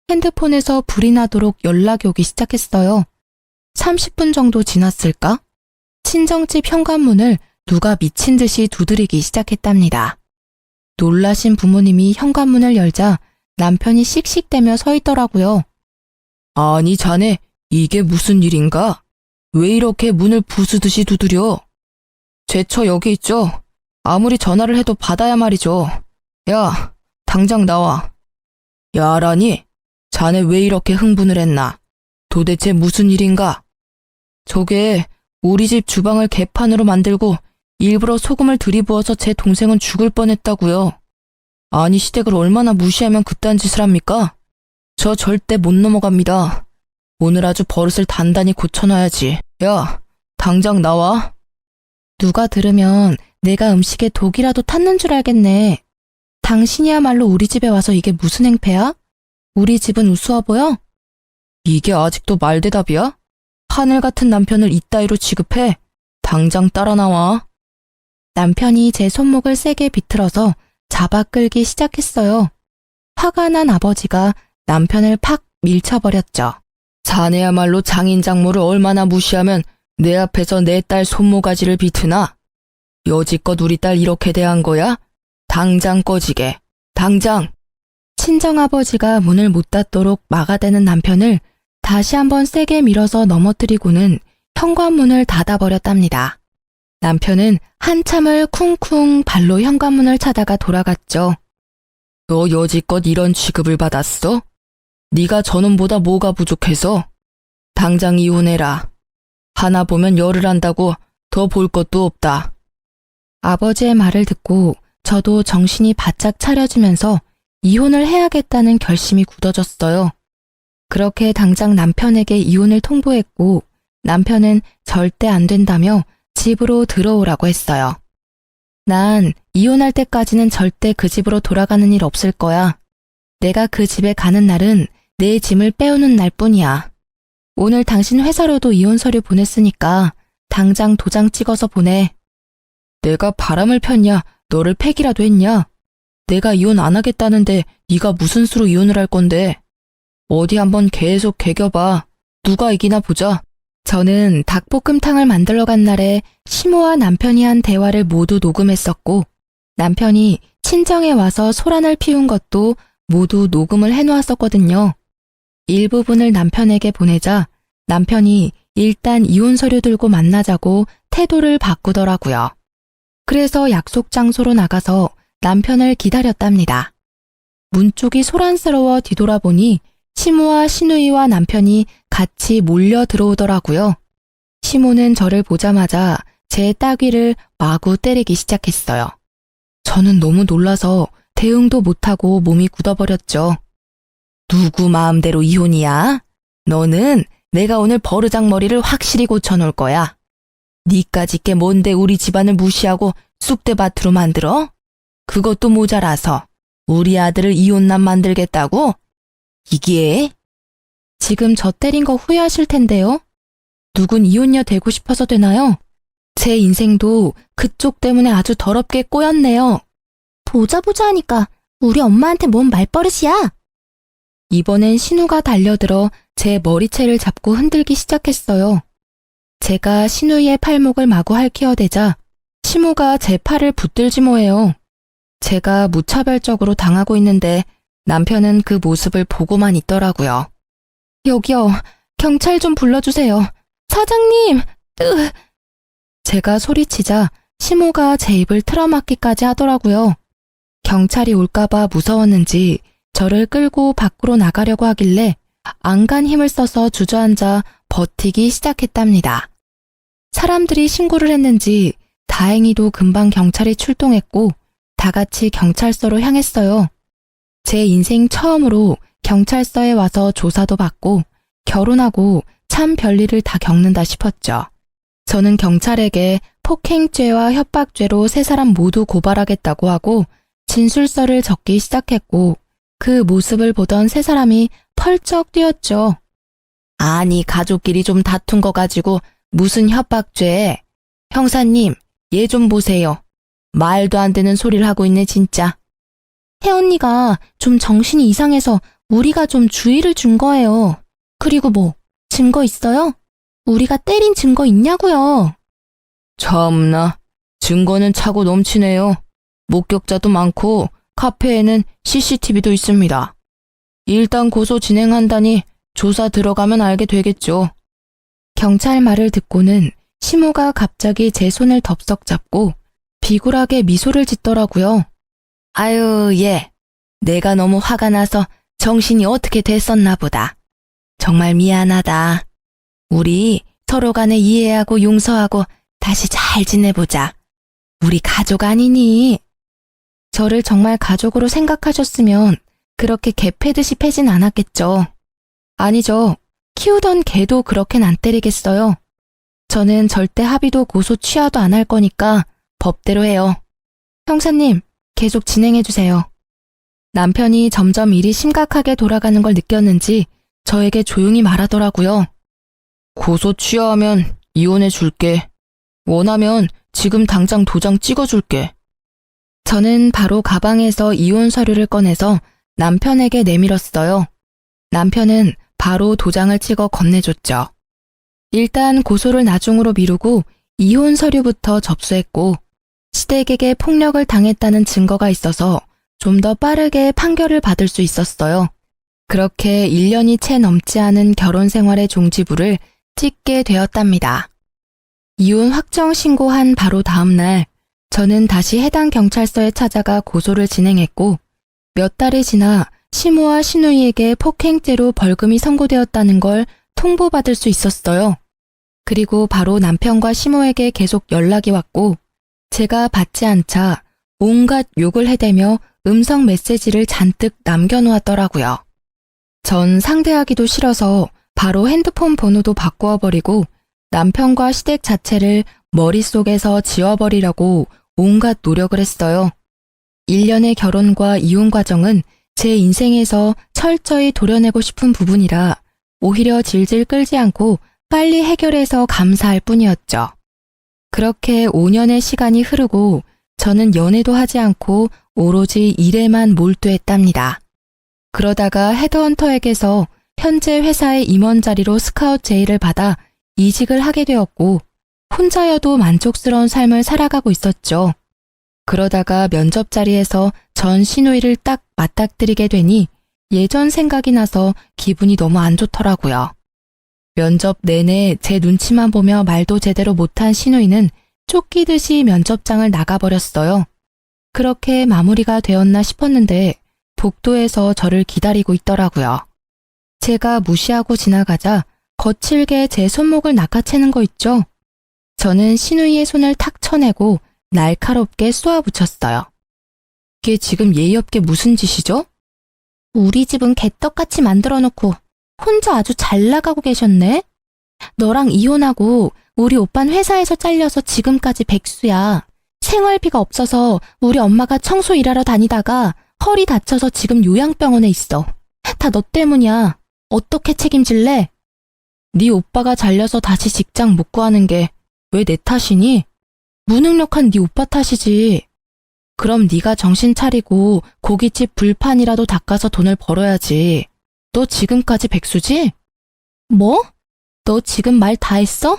핸드폰에서 불이 나도록 연락이 오기 시작했어요. 30분 정도 지났을까? 친정집 현관문을 누가 미친 듯이 두드리기 시작했답니다. 놀라신 부모님이 현관문을 열자 남편이 씩씩대며 서 있더라고요. 아니 자네 이게 무슨 일인가? 왜 이렇게 문을 부수듯이 두드려? 제처 여기 있죠. 아무리 전화를 해도 받아야 말이죠. 야, 당장 나와. 야라니? 자네 왜 이렇게 흥분을 했나? 도대체 무슨 일인가? 저게 우리 집 주방을 개판으로 만들고 일부러 소금을 들이부어서 제 동생은 죽을 뻔했다고요. 아니 시댁을 얼마나 무시하면 그딴 짓을 합니까? 저 절대 못 넘어갑니다. 오늘 아주 버릇을 단단히 고쳐놔야지. 야, 당장 나와. 누가 들으면 내가 음식에 독이라도 탔는 줄 알겠네. 당신이야말로 우리 집에 와서 이게 무슨 행패야? 우리 집은 우스워 보여? 이게 아직도 말대답이야? 하늘 같은 남편을 이따위로 취급해. 당장 따라 나와. 남편이 제 손목을 세게 비틀어서 잡아 끌기 시작했어요. 화가 난 아버지가 남편을 팍 밀쳐버렸죠. 자네야말로 장인 장모를 얼마나 무시하면 내 앞에서 내 딸 손모가지를 비트나? 여지껏 우리 딸 이렇게 대한 거야? 당장 꺼지게. 당장! 친정아버지가 문을 못 닫도록 막아대는 남편을 다시 한번 세게 밀어서 넘어뜨리고는 현관문을 닫아버렸답니다. 남편은 한참을 쿵쿵 발로 현관문을 차다가 돌아갔죠. 너 여지껏 이런 취급을 받았어? 네가 저놈보다 뭐가 부족해서? 당장 이혼해라. 하나 보면 열을 한다고 더 볼 것도 없다. 아버지의 말을 듣고 저도 정신이 바짝 차려지면서 이혼을 해야겠다는 결심이 굳어졌어요. 그렇게 당장 남편에게 이혼을 통보했고 남편은 절대 안 된다며 집으로 들어오라고 했어요. 난 이혼할 때까지는 절대 그 집으로 돌아가는 일 없을 거야. 내가 그 집에 가는 날은 내 짐을 빼오는 날뿐이야. 오늘 당신 회사로도 이혼 서류 보냈으니까 당장 도장 찍어서 보내. 내가 바람을 폈냐? 너를 패기라도 했냐? 내가 이혼 안 하겠다는데 네가 무슨 수로 이혼을 할 건데? 어디 한번 계속 개겨봐. 누가 이기나 보자. 저는 닭볶음탕을 만들러 간 날에 시모와 남편이 한 대화를 모두 녹음했었고 남편이 친정에 와서 소란을 피운 것도 모두 녹음을 해놓았었거든요. 일부분을 남편에게 보내자 남편이 일단 이혼 서류 들고 만나자고 태도를 바꾸더라고요. 그래서 약속 장소로 나가서 남편을 기다렸답니다. 문 쪽이 소란스러워 뒤돌아보니 시모와 시누이와 남편이 같이 몰려 들어오더라고요. 시모는 저를 보자마자 제 따귀를 마구 때리기 시작했어요. 저는 너무 놀라서 대응도 못하고 몸이 굳어버렸죠. 누구 마음대로 이혼이야? 너는 내가 오늘 버르장머리를 확실히 고쳐놓을 거야. 니까짓 게 뭔데 우리 집안을 무시하고 쑥대밭으로 만들어? 그것도 모자라서 우리 아들을 이혼남 만들겠다고? 이게? 지금 저 때린 거 후회하실 텐데요. 누군 이혼녀 되고 싶어서 되나요? 제 인생도 그쪽 때문에 아주 더럽게 꼬였네요. 보자 하니까 우리 엄마한테 뭔 말버릇이야? 이번엔 신우가 달려들어 제 머리채를 잡고 흔들기 시작했어요. 제가 신우의 팔목을 마구 핥히어대자 시모가 제 팔을 붙들지 뭐해요. 제가 무차별적으로 당하고 있는데 남편은 그 모습을 보고만 있더라고요. 여기요, 경찰 좀 불러주세요. 사장님! 제가 소리치자 시모가 제 입을 틀어막기까지 하더라고요. 경찰이 올까봐 무서웠는지 저를 끌고 밖으로 나가려고 하길래 안간 힘을 써서 주저앉아 버티기 시작했답니다. 사람들이 신고를 했는지 다행히도 금방 경찰이 출동했고 다 같이 경찰서로 향했어요. 제 인생 처음으로 경찰서에 와서 조사도 받고 결혼하고 참 별일을 다 겪는다 싶었죠. 저는 경찰에게 폭행죄와 협박죄로 세 사람 모두 고발하겠다고 하고 진술서를 적기 시작했고 그 모습을 보던 세 사람이 펄쩍 뛰었죠. 아니 가족끼리 좀 다툰 거 가지고 무슨 협박죄. 형사님 얘 좀 보세요. 말도 안 되는 소리를 하고 있네 진짜. 혜언니가 좀 정신이 이상해서 우리가 좀 주의를 준 거예요. 그리고 뭐 증거 있어요? 우리가 때린 증거 있냐고요. 참나 증거는 차고 넘치네요. 목격자도 많고 카페에는 CCTV도 있습니다. 일단 고소 진행한다니 조사 들어가면 알게 되겠죠. 경찰 말을 듣고는 시모가 갑자기 제 손을 덥석 잡고 비굴하게 미소를 짓더라고요. 아유, 얘. 내가 너무 화가 나서 정신이 어떻게 됐었나 보다. 정말 미안하다. 우리 서로 간에 이해하고 용서하고 다시 잘 지내보자. 우리 가족 아니니? 저를 정말 가족으로 생각하셨으면 그렇게 개 패듯이 패진 않았겠죠. 아니죠. 키우던 개도 그렇게는 안 때리겠어요. 저는 절대 합의도 고소 취하도 안 할 거니까 법대로 해요. 형사님, 계속 진행해주세요. 남편이 점점 일이 심각하게 돌아가는 걸 느꼈는지 저에게 조용히 말하더라고요. 고소 취하하면 이혼해 줄게. 원하면 지금 당장 도장 찍어줄게. 저는 바로 가방에서 이혼 서류를 꺼내서 남편에게 내밀었어요. 남편은 바로 도장을 찍어 건네줬죠. 일단 고소를 나중으로 미루고 이혼 서류부터 접수했고 시댁에게 폭력을 당했다는 증거가 있어서 좀 더 빠르게 판결을 받을 수 있었어요. 그렇게 1년이 채 넘지 않은 결혼 생활의 종지부를 찍게 되었답니다. 이혼 확정 신고한 바로 다음 날 저는 다시 해당 경찰서에 찾아가 고소를 진행했고 몇 달이 지나 시모와 시누이에게 폭행죄로 벌금이 선고되었다는 걸 통보받을 수 있었어요. 그리고 바로 남편과 시모에게 계속 연락이 왔고 제가 받지 않자 온갖 욕을 해대며 음성 메시지를 잔뜩 남겨놓았더라고요. 전 상대하기도 싫어서 바로 핸드폰 번호도 바꾸어버리고 남편과 시댁 자체를 머릿속에서 지워버리려고 온갖 노력을 했어요. 1년의 결혼과 이혼 과정은 제 인생에서 철저히 도려내고 싶은 부분이라 오히려 질질 끌지 않고 빨리 해결해서 감사할 뿐이었죠. 그렇게 5년의 시간이 흐르고 저는 연애도 하지 않고 오로지 일에만 몰두했답니다. 그러다가 헤드헌터에게서 현재 회사의 임원 자리로 스카웃 제의를 받아 이직을 하게 되었고 혼자여도 만족스러운 삶을 살아가고 있었죠. 그러다가 면접 자리에서 전 시누이를 딱 맞닥뜨리게 되니 예전 생각이 나서 기분이 너무 안 좋더라고요. 면접 내내 제 눈치만 보며 말도 제대로 못한 시누이는 쫓기듯이 면접장을 나가버렸어요. 그렇게 마무리가 되었나 싶었는데 복도에서 저를 기다리고 있더라고요. 제가 무시하고 지나가자 거칠게 제 손목을 낚아채는 거 있죠? 저는 시누이의 손을 탁 쳐내고 날카롭게 쏘아붙였어요. 이게 지금 예의 없게 무슨 짓이죠? 우리 집은 개떡같이 만들어놓고 혼자 아주 잘 나가고 계셨네? 너랑 이혼하고 우리 오빤 회사에서 잘려서 지금까지 백수야. 생활비가 없어서 우리 엄마가 청소 일하러 다니다가 허리 다쳐서 지금 요양병원에 있어. 다 너 때문이야. 어떻게 책임질래? 네 오빠가 잘려서 다시 직장 못 구하는 게 왜 내 탓이니? 무능력한 네 오빠 탓이지. 그럼 네가 정신 차리고 고깃집 불판이라도 닦아서 돈을 벌어야지. 너 지금까지 백수지? 뭐? 너 지금 말 다 했어?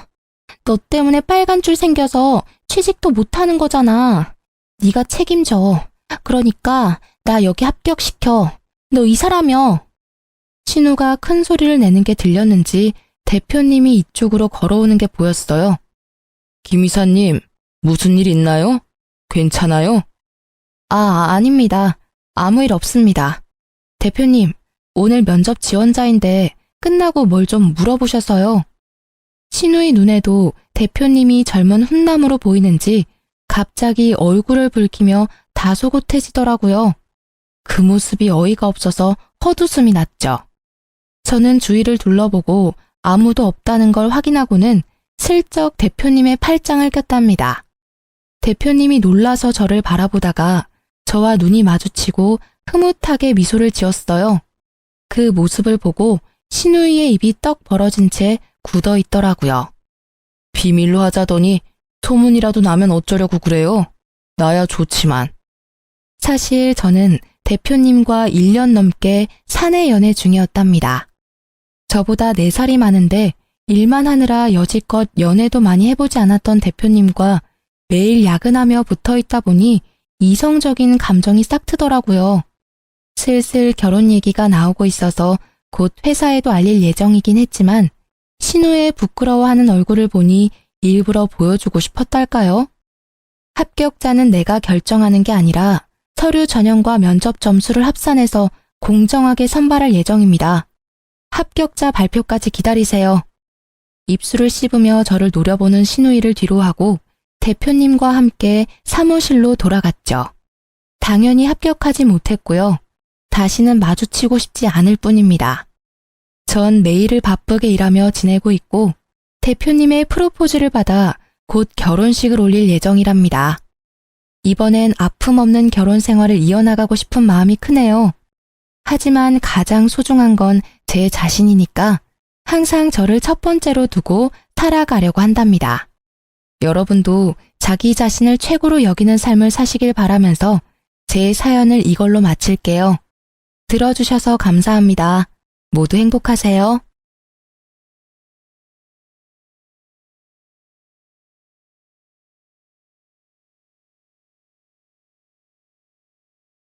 너 때문에 빨간 줄 생겨서 취직도 못하는 거잖아. 네가 책임져. 그러니까 나 여기 합격시켜. 너 이 사람이여. 신우가 큰 소리를 내는 게 들렸는지 대표님이 이쪽으로 걸어오는 게 보였어요. 김 이사님, 무슨 일 있나요? 괜찮아요? 아닙니다. 아무 일 없습니다. 대표님, 오늘 면접 지원자인데 끝나고 뭘 좀 물어보셔서요. 신우의 눈에도 대표님이 젊은 훈남으로 보이는지 갑자기 얼굴을 붉히며 다소곳해지더라고요. 그 모습이 어이가 없어서 헛웃음이 났죠. 저는 주위를 둘러보고 아무도 없다는 걸 확인하고는 슬쩍 대표님의 팔짱을 꼈답니다. 대표님이 놀라서 저를 바라보다가 저와 눈이 마주치고 흐뭇하게 미소를 지었어요. 그 모습을 보고 신우이의 입이 떡 벌어진 채 굳어 있더라고요. 비밀로 하자더니 소문이라도 나면 어쩌려고 그래요? 나야 좋지만. 사실 저는 대표님과 1년 넘게 사내 연애 중이었답니다. 저보다 4살이 많은데 일만 하느라 여지껏 연애도 많이 해보지 않았던 대표님과 매일 야근하며 붙어있다 보니 이성적인 감정이 싹 트더라고요. 슬슬 결혼 얘기가 나오고 있어서 곧 회사에도 알릴 예정이긴 했지만 신우의 부끄러워하는 얼굴을 보니 일부러 보여주고 싶었달까요? 합격자는 내가 결정하는 게 아니라 서류 전형과 면접 점수를 합산해서 공정하게 선발할 예정입니다. 합격자 발표까지 기다리세요. 입술을 씹으며 저를 노려보는 신우이를 뒤로하고 대표님과 함께 사무실로 돌아갔죠. 당연히 합격하지 못했고요. 다시는 마주치고 싶지 않을 뿐입니다. 전 매일을 바쁘게 일하며 지내고 있고 대표님의 프로포즈를 받아 곧 결혼식을 올릴 예정이랍니다. 이번엔 아픔 없는 결혼 생활을 이어나가고 싶은 마음이 크네요. 하지만 가장 소중한 건 제 자신이니까 항상 저를 첫 번째로 두고 살아가려고 한답니다. 여러분도 자기 자신을 최고로 여기는 삶을 사시길 바라면서 제 사연을 이걸로 마칠게요. 들어주셔서 감사합니다. 모두 행복하세요.